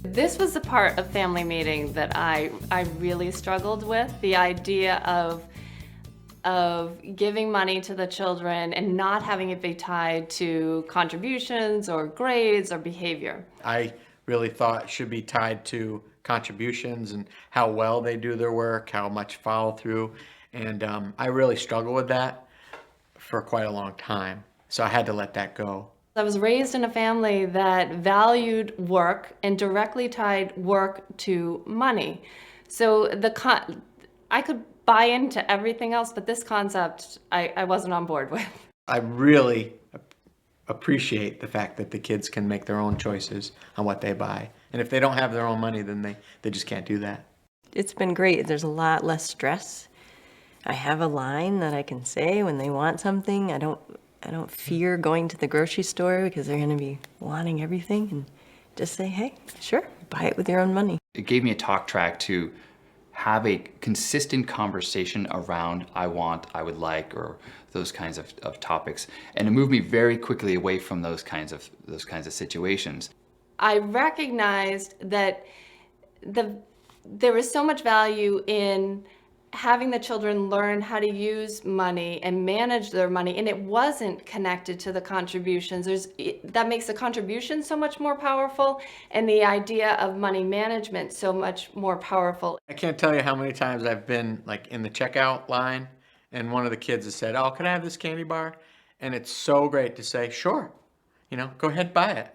This was the part of family meeting that I really struggled with, the idea of giving money to the children and not having it be tied to contributions or grades or behavior. I really thought it should be tied to contributions and how well they do their work, how much follow through. And I really struggled with that for quite a long time. So I had to let that go. I was raised in a family that valued work and directly tied work to money. So I could buy into everything else, but this concept I wasn't on board with. I really appreciate the fact that the kids can make their own choices on what they buy. And if they don't have their own money, then they just can't do that. It's been great. There's a lot less stress. I have a line that I can say when they want something. I don't fear going to the grocery store because they're going to be wanting everything, and just say, hey, sure, buy it with your own money. It gave me a talk track to have a consistent conversation around I want, I would like, or those kinds of topics. And it moved me very quickly away from those kinds of situations. I recognized that there was so much value in having the children learn how to use money and manage their money, and it wasn't connected to the contributions. That makes the contribution so much more powerful, and the idea of money management so much more powerful. I can't tell you how many times I've been like in the checkout line and one of the kids has said, oh, can I have this candy bar? And it's so great to say, sure, go ahead, buy it.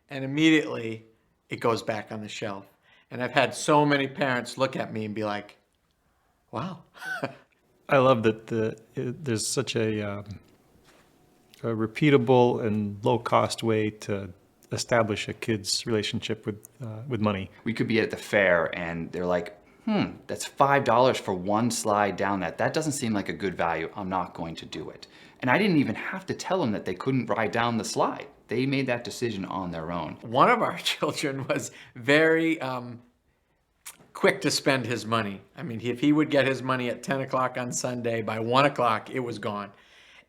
And immediately it goes back on the shelf. And I've had so many parents look at me and be like, wow. I love that there's such a repeatable and low-cost way to establish a kid's relationship with money. We could be at the fair and they're like, that's $5 for one slide down that. That doesn't seem like a good value. I'm not going to do it. And I didn't even have to tell them that they couldn't ride down the slide. They made that decision on their own. One of our children was very quick to spend his money. I mean, if he would get his money at 10 o'clock on Sunday, by 1 o'clock, it was gone.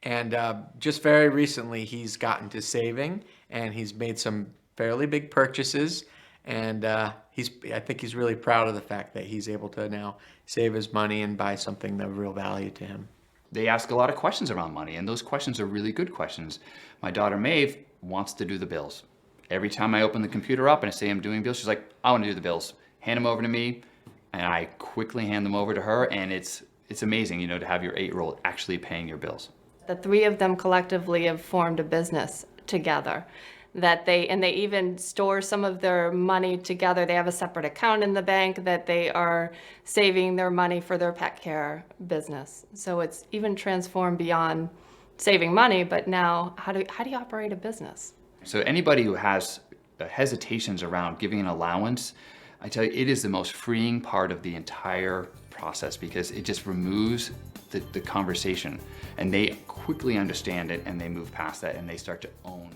And just very recently, he's gotten to saving, and he's made some fairly big purchases. And I think he's really proud of the fact that he's able to now save his money and buy something of real value to him. They ask a lot of questions around money, and those questions are really good questions. My daughter Maeve wants to do the bills. Every time I open the computer up and I say I'm doing bills, she's like, I want to do the bills. Hand them over to me, and I quickly hand them over to her, and it's amazing, to have your 8-year-old actually paying your bills. The three of them collectively have formed a business together. They even store some of their money together. They have a separate account in the bank that they are saving their money for their pet care business. So it's even transformed beyond saving money, but now how do you operate a business? So anybody who has hesitations around giving an allowance, I tell you, it is the most freeing part of the entire process because it just removes the conversation, and they quickly understand it and they move past that and they start to own